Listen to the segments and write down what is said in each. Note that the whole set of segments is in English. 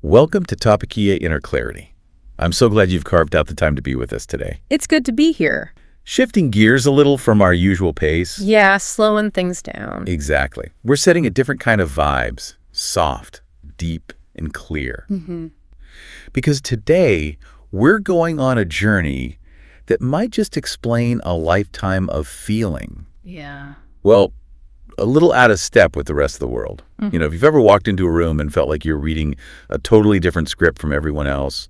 Welcome to Topicia Inner Clarity. I'm so glad you've carved out the time to be with us today. It's good to be here. Shifting gears a little from our usual pace. Yeah, slowing things down. Exactly. We're setting a different kind of vibes, soft, deep, and clear. Because today, we're going on a journey that might just explain a lifetime of feeling. Yeah. Well, a little out of step with the rest of the world. You know, if you've ever walked into a room and felt like you're reading a totally different script from everyone else,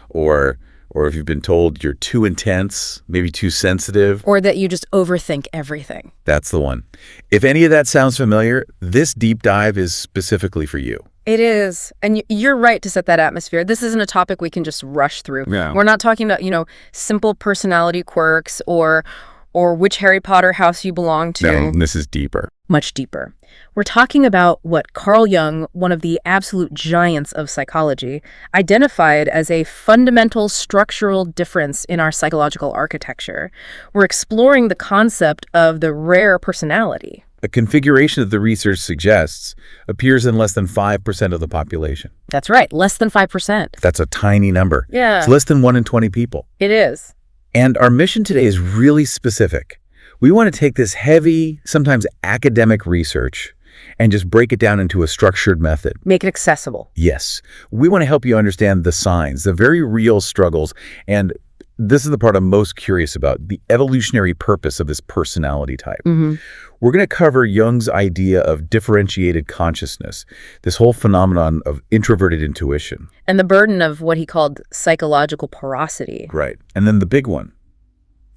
or if you've been told you're too intense, maybe too sensitive. Or that you just overthink everything. That's the one. If any of that sounds familiar, this deep dive is specifically for you. It is. And you're right to set that atmosphere. This isn't a topic we can just rush through. Yeah. We're not talking about, simple personality quirks or which Harry Potter house you belong to. No, this is deeper. Much deeper. We're talking about what Carl Jung, one of the absolute giants of psychology, identified as a fundamental structural difference in our psychological architecture. We're exploring the concept of the rare personality. A configuration that the research suggests appears in less than 5% of the population. That's right, less than 5%. That's a tiny number. Yeah. It's less than 1 in 20 people. It is. And our mission today is really specific. We want to take this heavy, sometimes academic research and just break it down into a structured method. Make it accessible. Yes. We want to help you understand the signs, the very real struggles, and this is the part I'm most curious about, the evolutionary purpose of this personality type. We're going to cover Jung's idea of differentiated consciousness, this whole phenomenon of introverted intuition. And the burden of what he called psychological porosity. Right. And then the big one,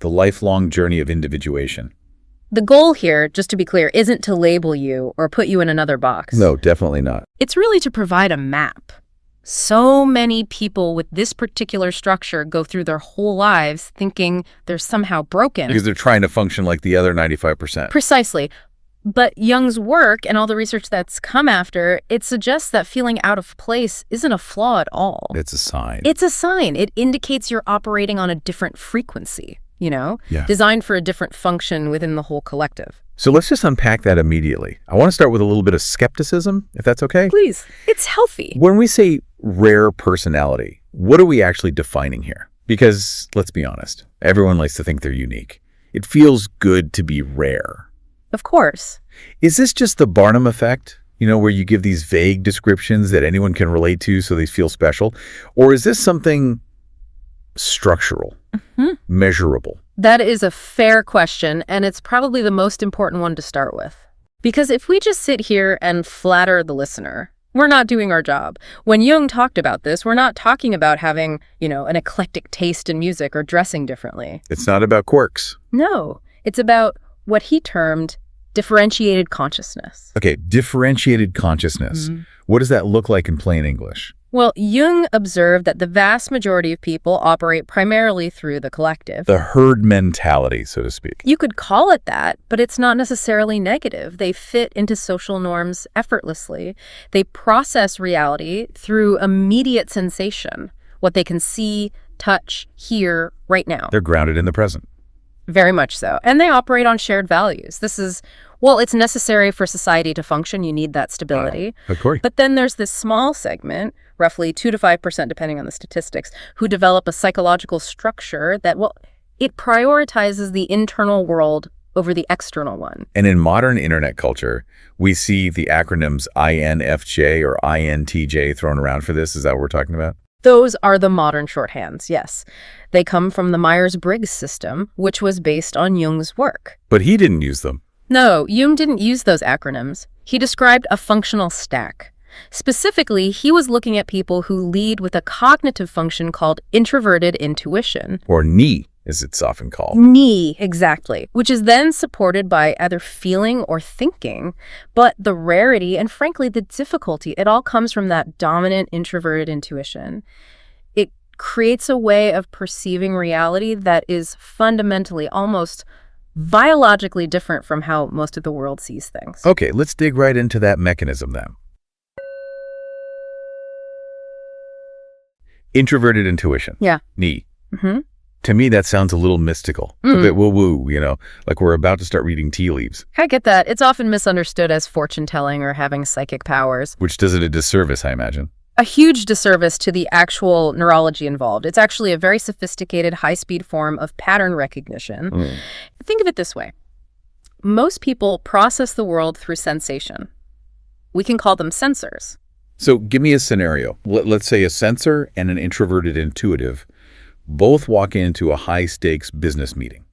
the lifelong journey of individuation. The goal here, just to be clear, isn't to label you or put you in another box. No, definitely not. It's really to provide a map. So many people with this particular structure go through their whole lives thinking they're somehow broken. Because they're trying to function like the other 95%. Precisely. But Jung's work and all the research that's come after, it suggests that feeling out of place isn't a flaw at all. It's a sign. It's a sign. It indicates you're operating on a different frequency, Yeah. designed for a different function within the whole collective. So let's just unpack that immediately. I want to start with a little bit of skepticism, if that's okay. Please. It's healthy. When we say rare personality, what are we actually defining here? Because let's be honest, everyone likes to think they're unique. It feels good to be rare. Of course. Is this just the Barnum effect, where you give these vague descriptions that anyone can relate to so they feel special? Or is this something structural, measurable? That is a fair question, and it's probably the most important one to start with. Because if we just sit here and flatter the listener, we're not doing our job. When Jung talked about this, we're not talking about having, an eclectic taste in music or dressing differently. It's not about quirks. No, it's about what he termed differentiated consciousness. Okay, differentiated consciousness. What does that look like in plain English? Well, Jung observed that the vast majority of people operate primarily through the collective. The herd mentality, so to speak. You could call it that, but it's not necessarily negative. They fit into social norms effortlessly. They process reality through immediate sensation, what they can see, touch, hear right now. They're grounded in the present. Very much so. And they operate on shared values. It's necessary for society to function. You need that stability. Of course. But then there's this small segment, roughly 2 to 5%, depending on the statistics, who develop a psychological structure that, it prioritizes the internal world over the external one. And in modern internet culture, we see the acronyms INFJ or INTJ thrown around for this. Is that what we're talking about? Those are the modern shorthands, yes. They come from the Myers-Briggs system, which was based on Jung's work. But he didn't use them. No, Jung didn't use those acronyms. He described a functional stack. Specifically, he was looking at people who lead with a cognitive function called introverted intuition. Or NI, as it's often called. NI, exactly, which is then supported by either feeling or thinking. But the rarity and, frankly, the difficulty, it all comes from that dominant introverted intuition. It creates a way of perceiving reality that is fundamentally, almost biologically different from how most of the world sees things. Okay, let's dig right into that mechanism then. Introverted intuition. Yeah. NI. To me, that sounds a little mystical. It's a bit woo-woo, like we're about to start reading tea leaves. I get that. It's often misunderstood as fortune-telling or having psychic powers. Which does it a disservice, I imagine. A huge disservice to the actual neurology involved. It's actually a very sophisticated, high-speed form of pattern recognition. Think of it this way. Most people process the world through sensation. We can call them sensors. So give me a scenario. Let's say a sensor and an introverted intuitive both walk into a high-stakes business meeting.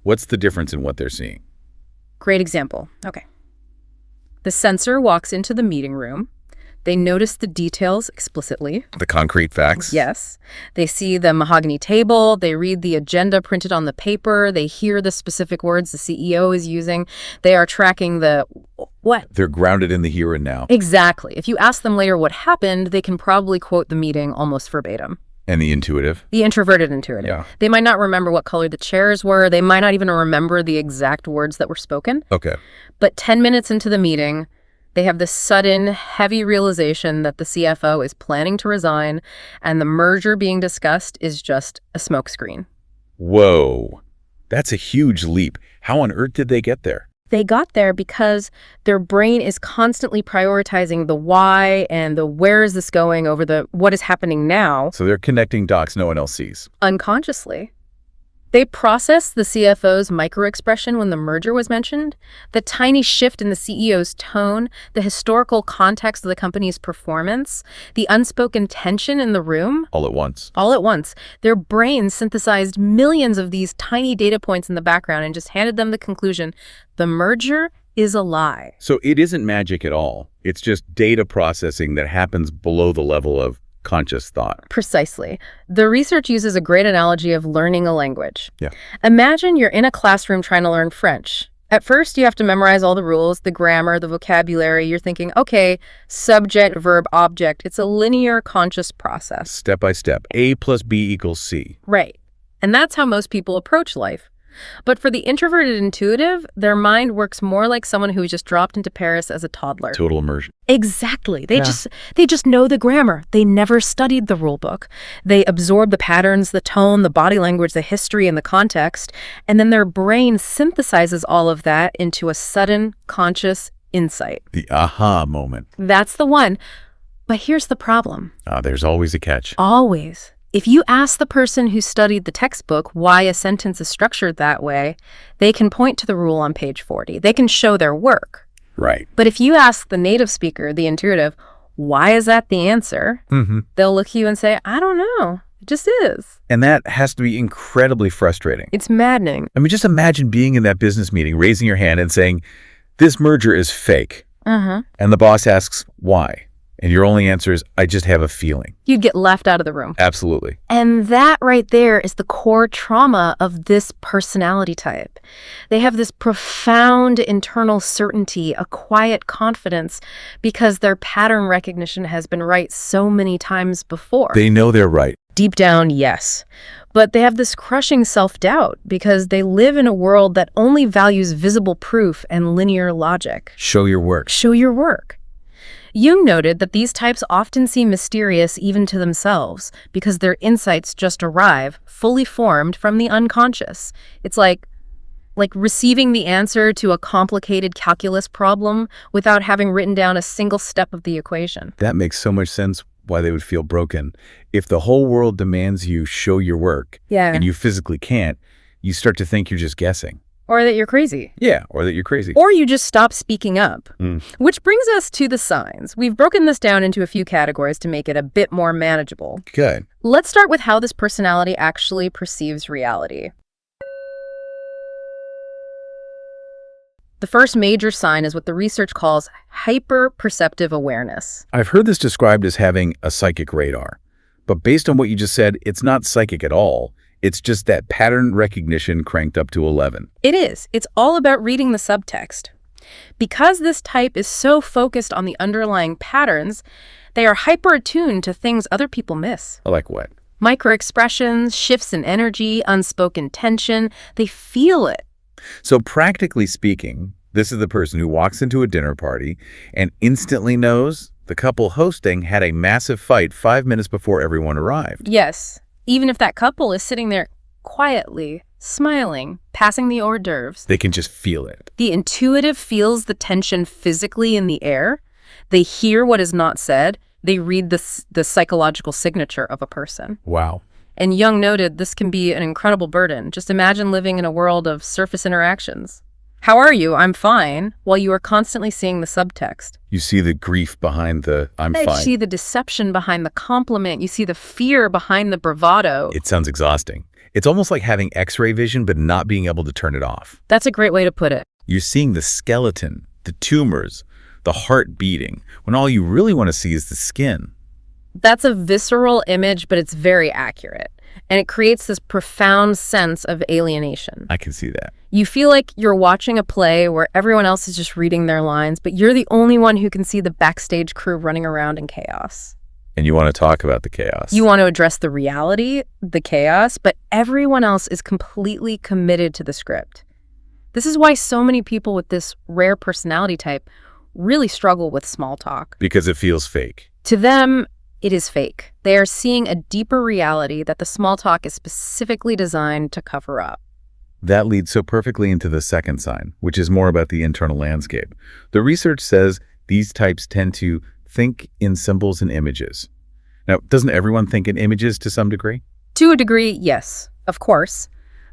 What's the difference in what they're seeing? Great example. Okay. The sensor walks into the meeting room. They notice the details explicitly. The concrete facts? Yes. They see the mahogany table. They read the agenda printed on the paper. They hear the specific words the CEO is using. They are tracking the what? They're grounded in the here and now. Exactly. If you ask them later what happened, they can probably quote the meeting almost verbatim. And the intuitive? The introverted intuitive. Yeah. They might not remember what color the chairs were. They might not even remember the exact words that were spoken. Okay. But 10 minutes into the meeting, they have this sudden, heavy realization that the CFO is planning to resign and the merger being discussed is just a smokescreen. Whoa. That's a huge leap. How on earth did they get there? They got there because their brain is constantly prioritizing the why and the where is this going over the what is happening now. So they're connecting dots no one else sees. Unconsciously. They processed the CFO's microexpression when the merger was mentioned, the tiny shift in the CEO's tone, the historical context of the company's performance, the unspoken tension in the room. All at once. All at once. Their brains synthesized millions of these tiny data points in the background and just handed them the conclusion, the merger is a lie. So it isn't magic at all. It's just data processing that happens below the level of conscious thought. Precisely. The research uses a great analogy of learning a language. Yeah. Imagine you're in a classroom trying to learn French. At first, you have to memorize all the rules, the grammar, the vocabulary. You're thinking, okay, subject, verb, object. It's a linear conscious process. Step by step. A plus B equals C. Right. And that's how most people approach life. But for the introverted intuitive, their mind works more like someone who just dropped into Paris as a toddler. Total immersion. Exactly. They just know the grammar. They never studied the rule book. They absorb the patterns, the tone, the body language, the history, and the context, and then their brain synthesizes all of that into a sudden conscious insight. The aha moment. That's the one. But here's the problem. There's always a catch. Always. If you ask the person who studied the textbook why a sentence is structured that way, they can point to the rule on page 40. They can show their work. Right. But if you ask the native speaker, the intuitive, why is that the answer? They'll look at you and say, I don't know. It just is. And that has to be incredibly frustrating. It's maddening. I mean, just imagine being in that business meeting, raising your hand and saying, this merger is fake. And the boss asks, why? And your only answer is, I just have a feeling. You'd get left out of the room. Absolutely. And that right there is the core trauma of this personality type. They have this profound internal certainty, a quiet confidence, because their pattern recognition has been right so many times before. They know they're right. Deep down, yes. But they have this crushing self-doubt because they live in a world that only values visible proof and linear logic. Show your work. Show your work. Jung noted that these types often seem mysterious even to themselves because their insights just arrive, fully formed, from the unconscious. It's like receiving the answer to a complicated calculus problem without having written down a single step of the equation. That makes so much sense why they would feel broken. If the whole world demands you show your work and you physically can't, you start to think you're just guessing. Or that you're crazy. Yeah, or that you're crazy. Or you just stop speaking up. Which brings us to the signs. We've broken this down into a few categories to make it a bit more manageable. Good. Let's start with how this personality actually perceives reality. The first major sign is what the research calls hyper-perceptive awareness. I've heard this described as having a psychic radar. But based on what you just said, it's not psychic at all. It's just that pattern recognition cranked up to 11. It is. It's all about reading the subtext. Because this type is so focused on the underlying patterns, they are hyper-attuned to things other people miss. Like what? Microexpressions, shifts in energy, unspoken tension. They feel it. So practically speaking, this is the person who walks into a dinner party and instantly knows the couple hosting had a massive fight 5 minutes before everyone arrived. Yes. Even if that couple is sitting there quietly, smiling, passing the hors d'oeuvres. They can just feel it. The intuitive feels the tension physically in the air. They hear what is not said. They read the psychological signature of a person. Wow. And Jung noted this can be an incredible burden. Just imagine living in a world of surface interactions. How are you? I'm fine. While you are constantly seeing the subtext. You see the grief behind the I'm fine. You see the deception behind the compliment. You see the fear behind the bravado. It sounds exhausting. It's almost like having X-ray vision but not being able to turn it off. That's a great way to put it. You're seeing the skeleton, the tumors, the heart beating, when all you really want to see is the skin. That's a visceral image, but it's very accurate. And it creates this profound sense of alienation. I can see that. You feel like you're watching a play where everyone else is just reading their lines, but you're the only one who can see the backstage crew running around in chaos. And you want to talk about the chaos. You want to address the reality, the chaos, but everyone else is completely committed to the script. This is why so many people with this rare personality type really struggle with small talk. Because it feels fake. To them, it is fake. They are seeing a deeper reality that the small talk is specifically designed to cover up. That leads so perfectly into the second sign, which is more about the internal landscape. The research says these types tend to think in symbols and images. Now, doesn't everyone think in images to some degree? To a degree, yes, of course.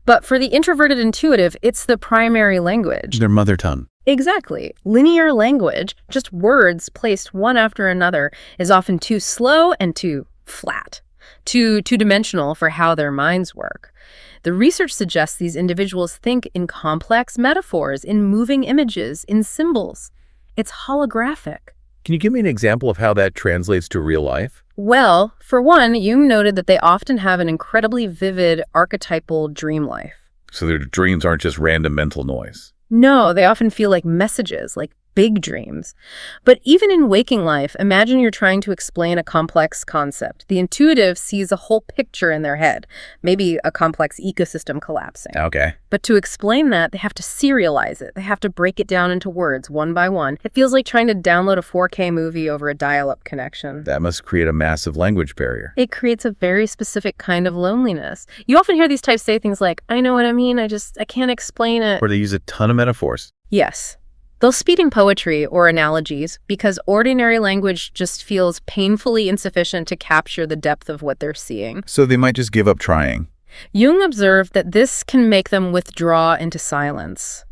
But for the introverted intuitive, it's the primary language. Their mother tongue. Exactly. Linear language, just words placed one after another, is often too slow and too flat, too two-dimensional for how their minds work. The research suggests these individuals think in complex metaphors, in moving images, in symbols. It's holographic. Can you give me an example of how that translates to real life? Well, for one, Jung noted that they often have an incredibly vivid archetypal dream life. So their dreams aren't just random mental noise. No, they often feel like messages, like big dreams. But even in waking life, imagine you're trying to explain a complex concept. The intuitive sees a whole picture in their head, maybe a complex ecosystem collapsing. Okay. But to explain that, they have to serialize it. They have to break it down into words one by one. It feels like trying to download a 4K movie over a dial-up connection. That must create a massive language barrier. It creates a very specific kind of loneliness. You often hear these types say things like, I know what I mean, I can't explain it. Or they use a ton of metaphors. Yes. They'll speak in poetry or analogies because ordinary language just feels painfully insufficient to capture the depth of what they're seeing. So they might just give up trying. Jung observed that this can make them withdraw into silence.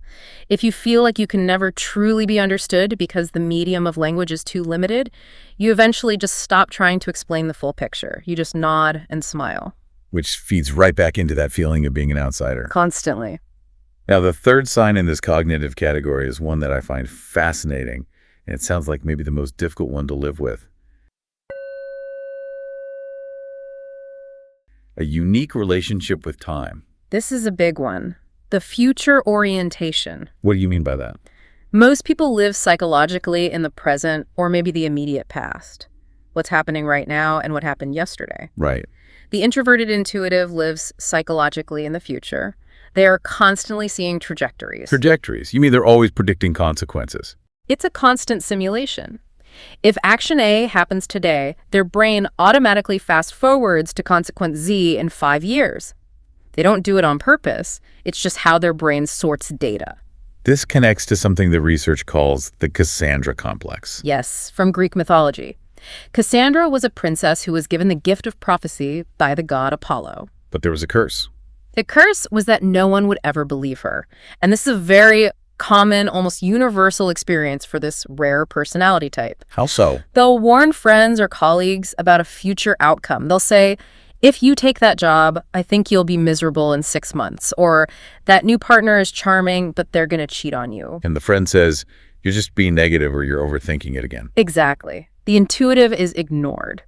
If you feel like you can never truly be understood because the medium of language is too limited, you eventually just stop trying to explain the full picture. You just nod and smile. Which feeds right back into that feeling of being an outsider. Constantly. Now, the third sign in this cognitive category is one that I find fascinating, and it sounds like maybe the most difficult one to live with. A unique relationship with time. This is a big one. The future orientation. What do you mean by that? Most people live psychologically in the present or maybe the immediate past. What's happening right now and what happened yesterday. Right. The introverted intuitive lives psychologically in the future. They are constantly seeing trajectories. Trajectories? You mean they're always predicting consequences? It's a constant simulation. If action A happens today, their brain automatically fast forwards to consequence Z in 5 years. They don't do it on purpose. It's just how their brain sorts data. This connects to something the research calls the Cassandra complex. Yes, from Greek mythology. Cassandra was a princess who was given the gift of prophecy by the god Apollo. But there was a curse. The curse was that no one would ever believe her. And this is a very common, almost universal experience for this rare personality type. How so? They'll warn friends or colleagues about a future outcome. They'll say, if you take that job, I think you'll be miserable in 6 months. Or that new partner is charming, but they're going to cheat on you. And the friend says, you're just being negative or you're overthinking it again. Exactly. The intuitive is ignored.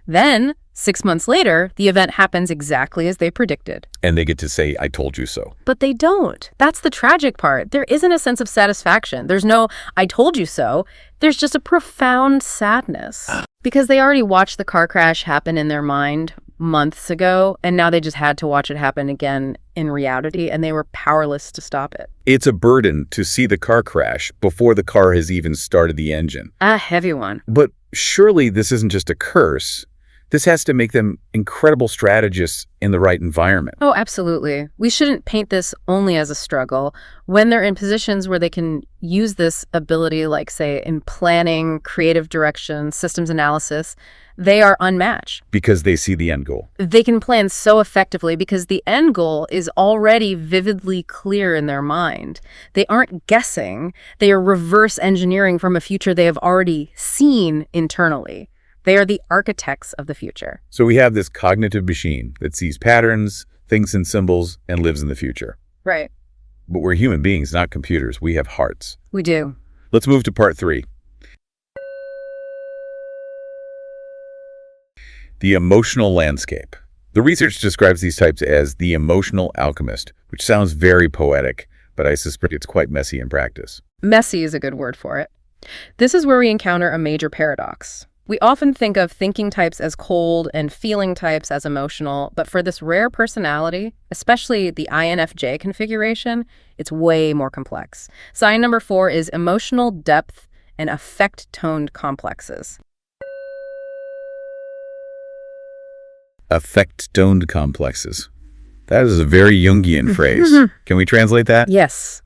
Then, 6 months later, the event happens exactly as they predicted. And they get to say, I told you so. But they don't. That's the tragic part. There isn't a sense of satisfaction. There's no, I told you so. There's just a profound sadness. Because they already watched the car crash happen in their mind months ago, and now they just had to watch it happen again in reality, and they were powerless to stop it. It's a burden to see the car crash before the car has even started the engine. A heavy one. But surely this isn't just a curse. This has to make them incredible strategists in the right environment. Oh, absolutely. We shouldn't paint this only as a struggle. When they're in positions where they can use this ability, like, say, in planning, creative direction, systems analysis, they are unmatched. Because they see the end goal. They can plan so effectively because the end goal is already vividly clear in their mind. They aren't guessing. They are reverse engineering from a future they have already seen internally. They are the architects of the future. So we have this cognitive machine that sees patterns, thinks in symbols, and lives in the future. Right. But we're human beings, not computers. We have hearts. We do. Let's move to part 3. The emotional landscape. The research describes these types as the emotional alchemist, which sounds very poetic, but I suspect it's quite messy in practice. Messy is a good word for it. This is where we encounter a major paradox. We often think of thinking types as cold and feeling types as emotional, but for this rare personality, especially the INFJ configuration, it's way more complex. Sign number 4 is emotional depth and affect-toned complexes. Affect-toned complexes. That is a very Jungian phrase. Can we translate that? Yes.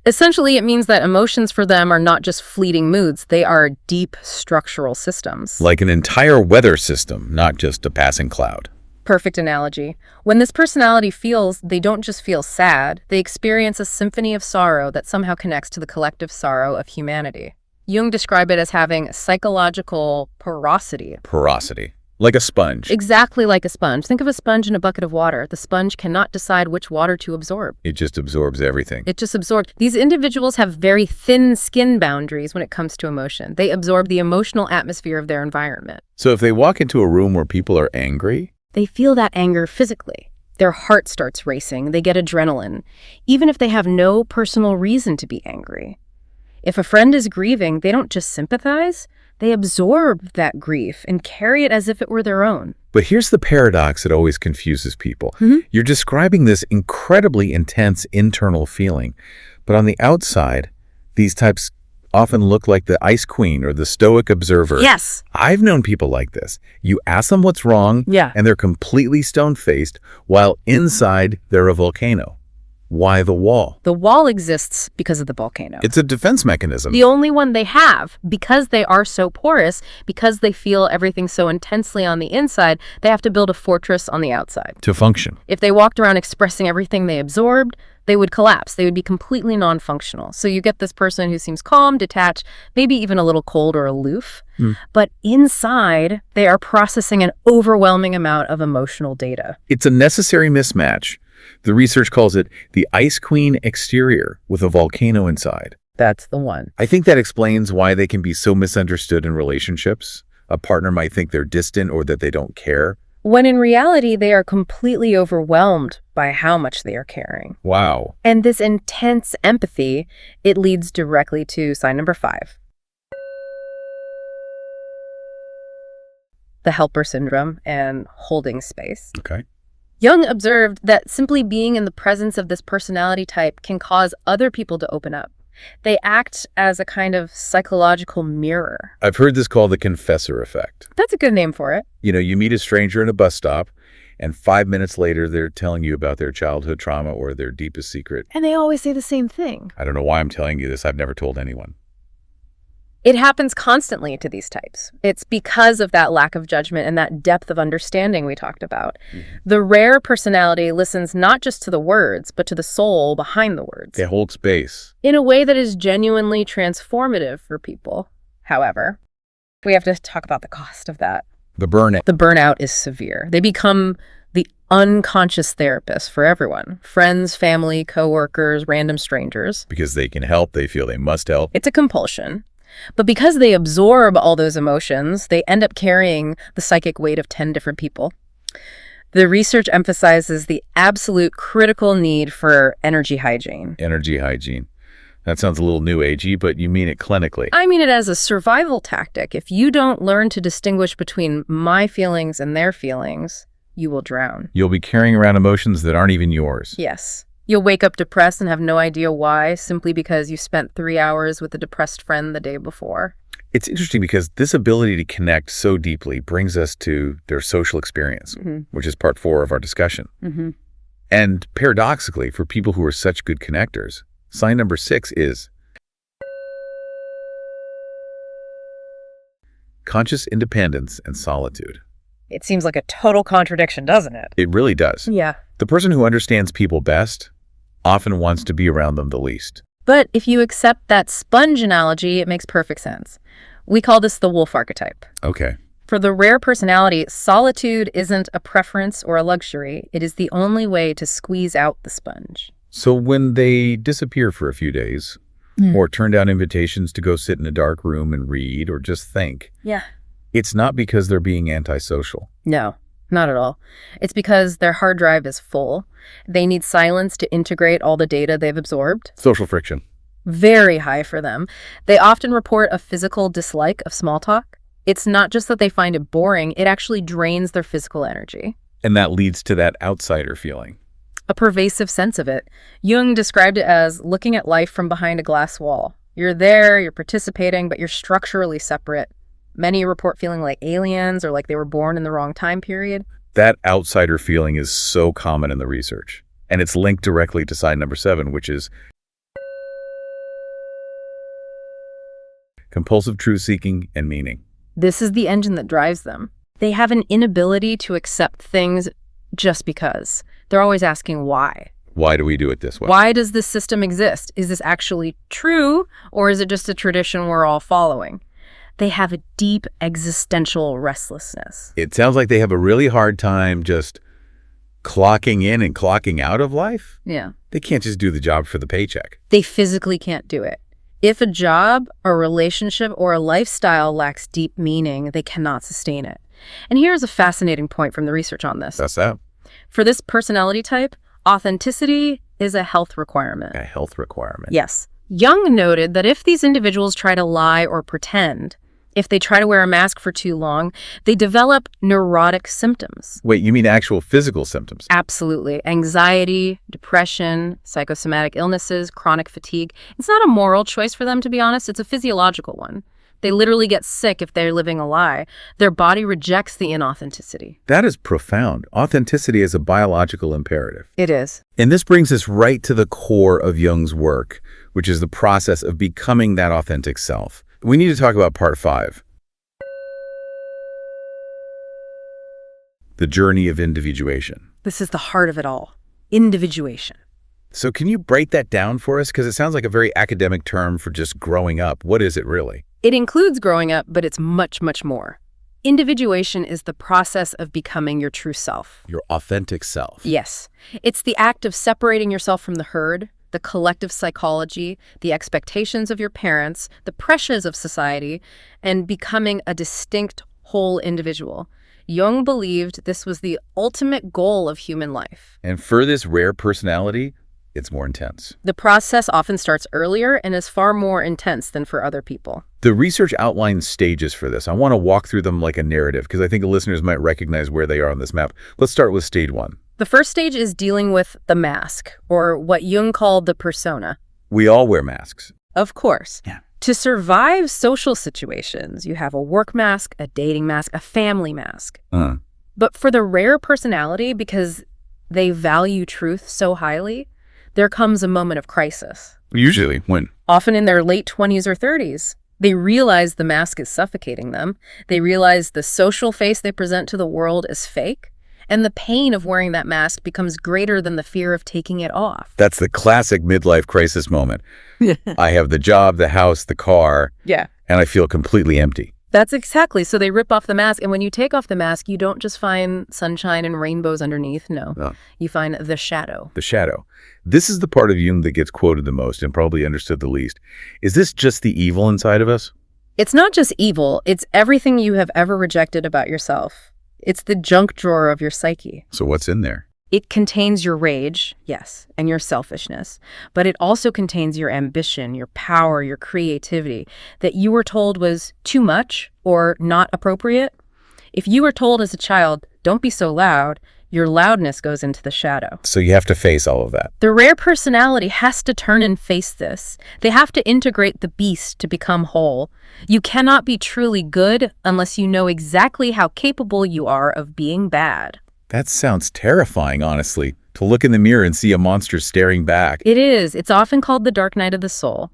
Essentially, it means that emotions for them are not just fleeting moods, they are deep structural systems. Like an entire weather system, not just a passing cloud. Perfect analogy. When this personality feels, they don't just feel sad, they experience a symphony of sorrow that somehow connects to the collective sorrow of humanity. Jung described it as having psychological porosity. Porosity. Like a sponge. Exactly like a sponge. Think of a sponge in a bucket of water. The sponge cannot decide which water to absorb. It just absorbs everything. It just absorbs. These individuals have very thin skin boundaries when it comes to emotion. They absorb the emotional atmosphere of their environment. So if they walk into a room where people are angry, they feel that anger physically. Their heart starts racing. They get adrenaline, even if they have no personal reason to be angry. If a friend is grieving, they don't just sympathize. They absorb that grief and carry it as if it were their own. But here's the paradox that always confuses people. You're describing this incredibly intense internal feeling, but on the outside, these types often look like the ice queen or the stoic observer. Yes. I've known people like this. You ask them what's wrong, and they're completely stone-faced, while inside they're a volcano. Why the wall? The wall exists because of the volcano. It's a defense mechanism. The only one they have, because they are so porous, because they feel everything so intensely on the inside, they have to build a fortress on the outside. To function. If they walked around expressing everything they absorbed, they would collapse. They would be completely non-functional. So you get this person who seems calm, detached, maybe even a little cold or aloof. But inside, they are processing an overwhelming amount of emotional data. It's a necessary mismatch. The research calls it the ice queen exterior with a volcano inside. That's the one. I think that explains why they can be so misunderstood in relationships. A partner might think they're distant or that they don't care. When in reality, they are completely overwhelmed by how much they are caring. Wow. And this intense empathy, it leads directly to sign number 5. The helper syndrome and holding space. Okay. Jung observed that simply being in the presence of this personality type can cause other people to open up. They act as a kind of psychological mirror. I've heard this called the confessor effect. That's a good name for it. You know, you meet a stranger in a bus stop, and 5 minutes later, they're telling you about their childhood trauma or their deepest secret. And they always say the same thing. I don't know why I'm telling you this. I've never told anyone. It happens constantly to these types. It's because of that lack of judgment and that depth of understanding we talked about. The rare personality listens not just to the words, but to the soul behind the words. They hold space. In a way that is genuinely transformative for people. However, we have to talk about the cost of that. The burnout. The burnout is severe. They become the unconscious therapist for everyone. Friends, family, coworkers, random strangers. Because they can help, they feel they must help. It's a compulsion. But because they absorb all those emotions, they end up carrying the psychic weight of 10 different people. The research emphasizes the absolute critical need for energy hygiene. Energy hygiene. That sounds a little new agey, but you mean it clinically. I mean it as a survival tactic. If you don't learn to distinguish between my feelings and their feelings, you will drown. You'll be carrying around emotions that aren't even yours. Yes. You'll wake up depressed and have no idea why, simply because you spent 3 hours with a depressed friend the day before. It's interesting because this ability to connect so deeply brings us to their social experience, which is part 4 of our discussion. And paradoxically, for people who are such good connectors, sign number 6 is conscious independence and solitude. It seems like a total contradiction, doesn't it? It really does. Yeah. The person who understands people best often wants to be around them the least. But if you accept that sponge analogy, it makes perfect sense. We call this the wolf archetype. Okay. For the rare personality, solitude isn't a preference or a luxury. It is the only way to squeeze out the sponge. So when they disappear for a few days, or turn down invitations to go sit in a dark room and read or just think, it's not because they're being antisocial. No, not at all. It's because their hard drive is full. They need silence to integrate all the data they've absorbed. Social friction. Very high for them. They often report a physical dislike of small talk. It's not just that they find it boring, it actually drains their physical energy. And that leads to that outsider feeling. A pervasive sense of it. Jung described it as looking at life from behind a glass wall. You're there, you're participating, but you're structurally separate. Many report feeling like aliens or like they were born in the wrong time period. That outsider feeling is so common in the research. And it's linked directly to sign number 7, which is compulsive truth-seeking and meaning. This is the engine that drives them. They have an inability to accept things just because. They're always asking why. Why do we do it this way? Why does this system exist? Is this actually true, or is it just a tradition we're all following? They have a deep existential restlessness. It sounds like they have a really hard time just clocking in and clocking out of life. Yeah. They can't just do the job for the paycheck. They physically can't do it. If a job, a relationship, or a lifestyle lacks deep meaning, they cannot sustain it. And here's a fascinating point from the research on this. That's that. For this personality type, authenticity is a health requirement. A health requirement. Yes. Jung noted that if these individuals try to lie or pretend, if they try to wear a mask for too long, they develop neurotic symptoms. Wait, you mean actual physical symptoms? Absolutely. Anxiety, depression, psychosomatic illnesses, chronic fatigue. It's not a moral choice for them, to be honest. It's a physiological one. They literally get sick if they're living a lie. Their body rejects the inauthenticity. That is profound. Authenticity is a biological imperative. It is. And this brings us right to the core of Jung's work, which is the process of becoming that authentic self. We need to talk about part 5. The journey of individuation. This is the heart of it all. Individuation. So can you break that down for us? Because it sounds like a very academic term for just growing up. What is it really? It includes growing up, but it's much, much more. Individuation is the process of becoming your true self. Your authentic self. Yes. It's the act of separating yourself from the herd, the collective psychology, the expectations of your parents, the pressures of society, and becoming a distinct whole individual. Jung believed this was the ultimate goal of human life. And for this rare personality, it's more intense. The process often starts earlier and is far more intense than for other people. The research outlines stages for this. I want to walk through them like a narrative because I think the listeners might recognize where they are on this map. Let's start with stage 1. The first stage is dealing with the mask, or what Jung called the persona. We all wear masks. Of course. Yeah. To survive social situations, you have a work mask, a dating mask, a family mask. But for the rare personality, because they value truth so highly, there comes a moment of crisis. Usually, when? Often in their late 20s or 30s. They realize the mask is suffocating them. They realize the social face they present to the world is fake. And the pain of wearing that mask becomes greater than the fear of taking it off. That's the classic midlife crisis moment. I have the job, the house, the car, Yeah. and I feel completely empty. That's exactly. So they rip off the mask. And when you take off the mask, you don't just find sunshine and rainbows underneath. No. You find the shadow. The shadow. This is the part of Jung that gets quoted the most and probably understood the least. Is this just the evil inside of us? It's not just evil. It's everything you have ever rejected about yourself. It's the junk drawer of your psyche. So what's in there? It contains your rage, yes, and your selfishness, but it also contains your ambition, your power, your creativity that you were told was too much or not appropriate. If you were told as a child, don't be so loud, Your loudness goes into the shadow. So you have to face all of that. The rare personality has to turn and face this. They have to integrate the beast to become whole. You cannot be truly good unless you know exactly how capable you are of being bad. That sounds terrifying, honestly, to look in the mirror and see a monster staring back. It is. It's often called the dark night of the soul.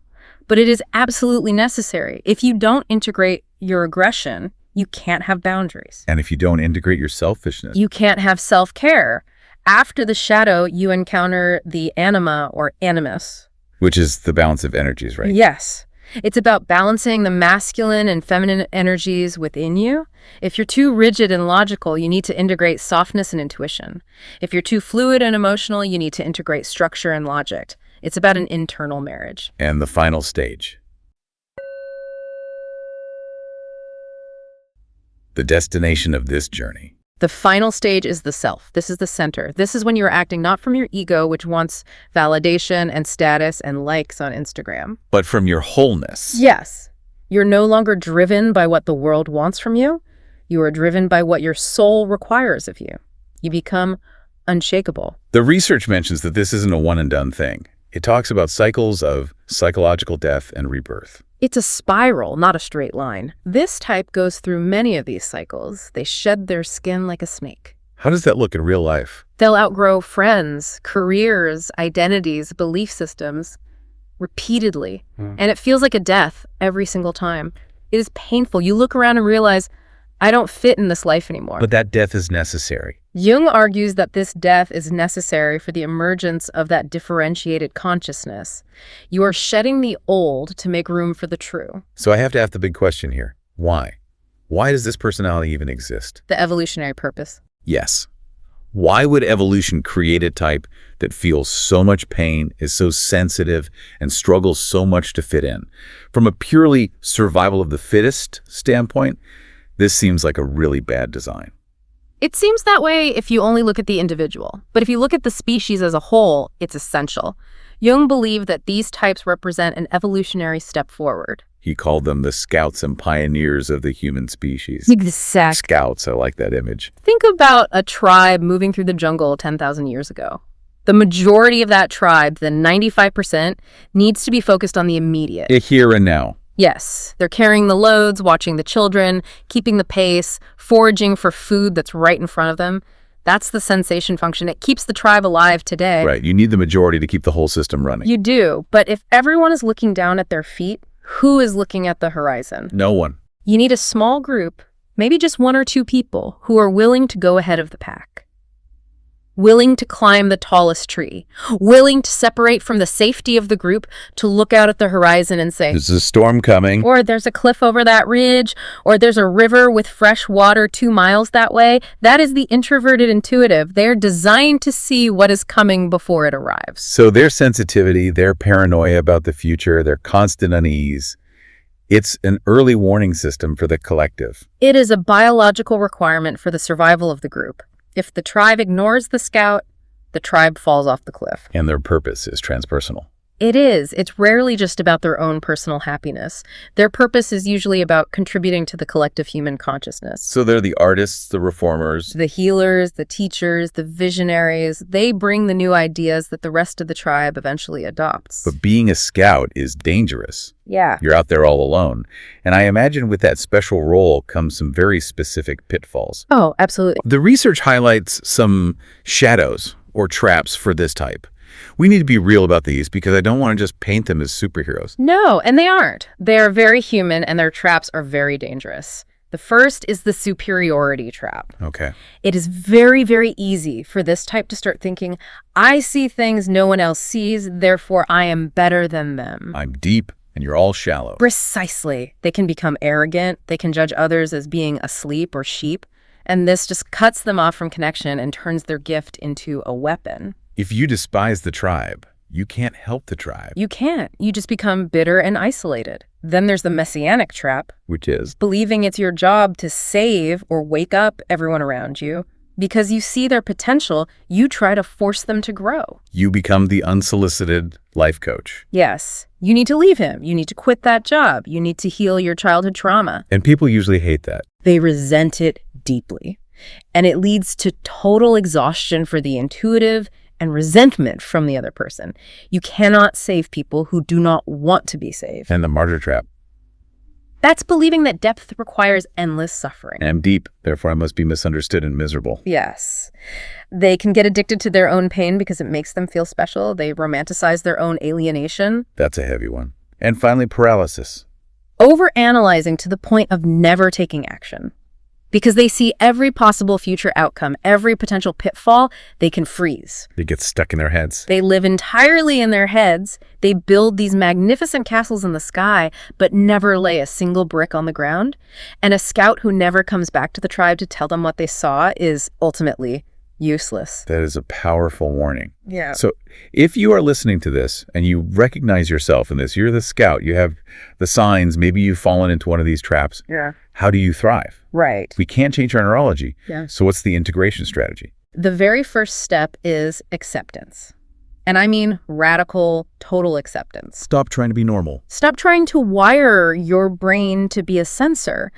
But it is absolutely necessary. If you don't integrate your aggression, you can't have boundaries. And if you don't integrate your selfishness, You can't have self-care. After the shadow, you encounter the anima or animus. which is the balance of energies, right? Yes. It's about balancing the masculine and feminine energies within you. If you're too rigid and logical, you need to integrate softness and intuition. If you're too fluid and emotional, you need to integrate structure and logic. It's about an internal marriage. And the final stage. The destination of this journey. The final stage is the self. This is the center. This is when you're acting not from your ego, which wants validation and status and likes on Instagram. But from your wholeness. Yes. You're no longer driven by what the world wants from you. You are driven by what your soul requires of you. You become unshakable. The research mentions that this isn't a one-and-done thing. It talks about cycles of psychological death and rebirth. It's a spiral, not a straight line. This type goes through many of these cycles. They shed their skin like a snake. How does that look in real life? They'll outgrow friends, careers, identities, belief systems repeatedly. And it feels like a death every single time. It is painful. You look around and realize, I don't fit in this life anymore. But that death is necessary. Jung argues that this death is necessary for the emergence of that differentiated consciousness. You are shedding the old to make room for the true. So I have to ask the big question here. Why? Why does this personality even exist? The evolutionary purpose. Yes. Why would evolution create a type that feels so much pain, is so sensitive, and struggles so much to fit in? From a purely survival of the fittest standpoint, this seems like a really bad design. It seems that way if you only look at the individual. But if you look at the species as a whole, it's essential. Jung believed that these types represent an evolutionary step forward. He called them the scouts and pioneers of the human species. Exactly. Scouts, I like that image. Think about a tribe moving through the jungle 10,000 years ago. The majority of that tribe, the 95%, needs to be focused on the immediate. Here and now. Yes, they're carrying the loads, watching the children, keeping the pace, foraging for food that's right in front of them. That's the sensation function. It keeps the tribe alive today. Right, you need the majority to keep the whole system running. You do, but if everyone is looking down at their feet, who is looking at the horizon? No one. You need a small group, maybe just one or two people, who are willing to go ahead of the pack. Willing to climb the tallest tree, willing to separate from the safety of the group to look out at the horizon and say, There's a storm coming. or there's a cliff over that ridge, or there's a river with fresh water 2 miles that way. That is the introverted intuitive. They're designed to see what is coming before it arrives. So their sensitivity, their paranoia about the future, their constant unease, it's an early warning system for the collective. It is a biological requirement for the survival of the group. If the tribe ignores the scout, the tribe falls off the cliff. And their purpose is transpersonal. It is. It's rarely just about their own personal happiness. Their purpose is usually about contributing to the collective human consciousness. So they're the artists, the reformers. The healers, the teachers, the visionaries, they bring the new ideas that the rest of the tribe eventually adopts. But being a scout is dangerous. Yeah. You're out there all alone. And I imagine with that special role comes some very specific pitfalls. Oh, absolutely. The research highlights some shadows or traps for this type. We need to be real about these because I don't want to just paint them as superheroes. No, and they aren't. They are very human and their traps are very dangerous. The first is the superiority trap. Okay. It is very, very easy for this type to start thinking, I see things no one else sees, therefore I am better than them. I'm deep and you're all shallow. Precisely. They can become arrogant. They can judge others as being asleep or sheep. And this just cuts them off from connection and turns their gift into a weapon. If you despise the tribe, you can't help the tribe. You can't. You just become bitter and isolated. Then there's the messianic trap. Which is? Believing it's your job to save or wake up everyone around you. Because you see their potential, you try to force them to grow. You become the unsolicited life coach. Yes. You need to leave him. You need to quit that job. You need to heal your childhood trauma. And people usually hate that. They resent it deeply. And it leads to total exhaustion for the intuitive and resentment from the other person. You cannot save people who do not want to be saved. And the martyr trap. That's believing that depth requires endless suffering. I'm deep, therefore I must be misunderstood and miserable. Yes. They can get addicted to their own pain because it makes them feel special. They romanticize their own alienation. That's a heavy one. And finally, paralysis. Overanalyzing to the point of never taking action. Because they see every possible future outcome, every potential pitfall, they can freeze. They get stuck in their heads. They live entirely in their heads. They build these magnificent castles in the sky, but never lay a single brick on the ground. And a scout who never comes back to the tribe to tell them what they saw is ultimately useless. That is a powerful warning. Yeah. So if you are listening to this and you recognize yourself in this, you're the scout, you have the signs, maybe you've fallen into one of these traps. Yeah. How do you thrive? Right. We can't change our neurology. Yeah. So what's the integration strategy? The very first step is acceptance. And I mean radical, total acceptance. Stop trying to be normal. Stop trying to wire your brain to be a sensor.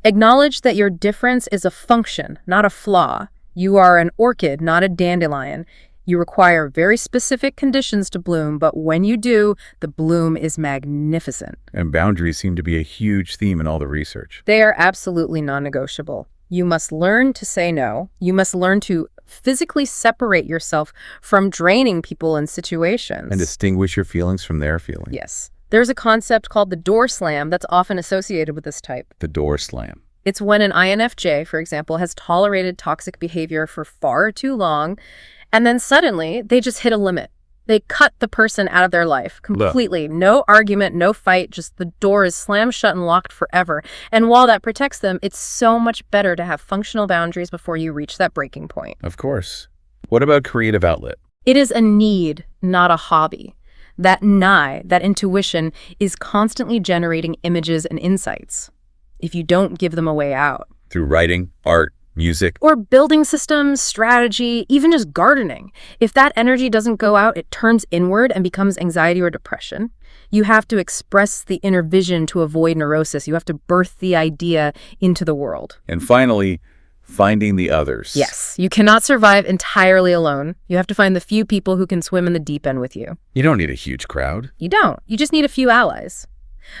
Acknowledge that your difference is a function, not a flaw. You are an orchid, not a dandelion. You require very specific conditions to bloom, but when you do, the bloom is magnificent. And boundaries seem to be a huge theme in all the research. They are absolutely non-negotiable. You must learn to say no. You must learn to physically separate yourself from draining people and situations. And distinguish your feelings from their feelings. Yes. There's a concept called the door slam that's often associated with this type. The door slam. It's when an INFJ, for example, has tolerated toxic behavior for far too long, and then suddenly they just hit a limit. They cut the person out of their life completely. No argument, no fight, just the door is slammed shut and locked forever. And while that protects them, it's so much better to have functional boundaries before you reach that breaking point. Of course. What about creative outlet? It is a need, not a hobby. That nigh, that intuition, is constantly generating images and insights. If you don't give them a way out. Through writing, art, music. Or building systems, strategy, even just gardening. If that energy doesn't go out, it turns inward and becomes anxiety or depression. You have to express the inner vision to avoid neurosis. You have to birth the idea into the world. And finally, finding the others. Yes, you cannot survive entirely alone. You have to find the few people who can swim in the deep end with you. You don't need a huge crowd. You don't. You just need a few allies.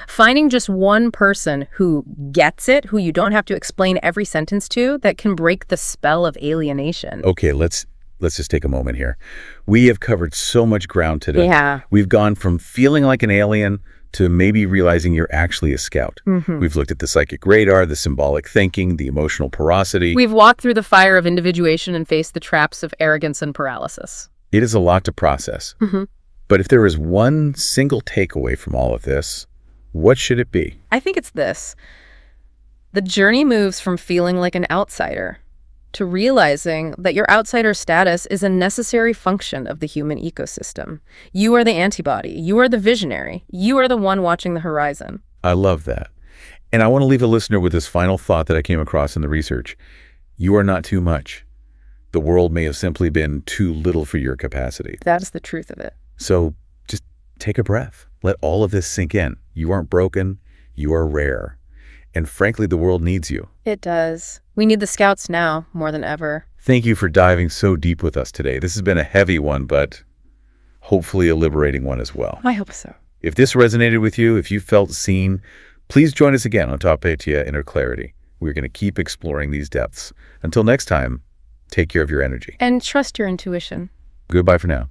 Finding just one person who gets it, who you don't have to explain every sentence to, that can break the spell of alienation. Okay, let's just take a moment here. We have covered so much ground today. Yeah. We've gone from feeling like an alien to maybe realizing you're actually a scout. Mm-hmm. We've looked at the psychic radar, the symbolic thinking, the emotional porosity. We've walked through the fire of individuation and faced the traps of arrogance and paralysis. It is a lot to process. Mm-hmm. But if there is one single takeaway from all of this, what should it be? I think it's this. The journey moves from feeling like an outsider to realizing that your outsider status is a necessary function of the human ecosystem. You are the antibody. You are the visionary. You are the one watching the horizon. I love that. And I want to leave a listener with this final thought that I came across in the research. You are not too much. The world may have simply been too little for your capacity. That's the truth of it. So just take a breath. Let all of this sink in. You aren't broken. You are rare. And frankly, the world needs you. It does. We need the scouts now more than ever. Thank you for diving so deep with us today. This has been a heavy one, but hopefully a liberating one as well. I hope so. If this resonated with you, if you felt seen, please join us again on Tapetia Inner Clarity. We're going to keep exploring these depths. Until next time, take care of your energy. And trust your intuition. Goodbye for now.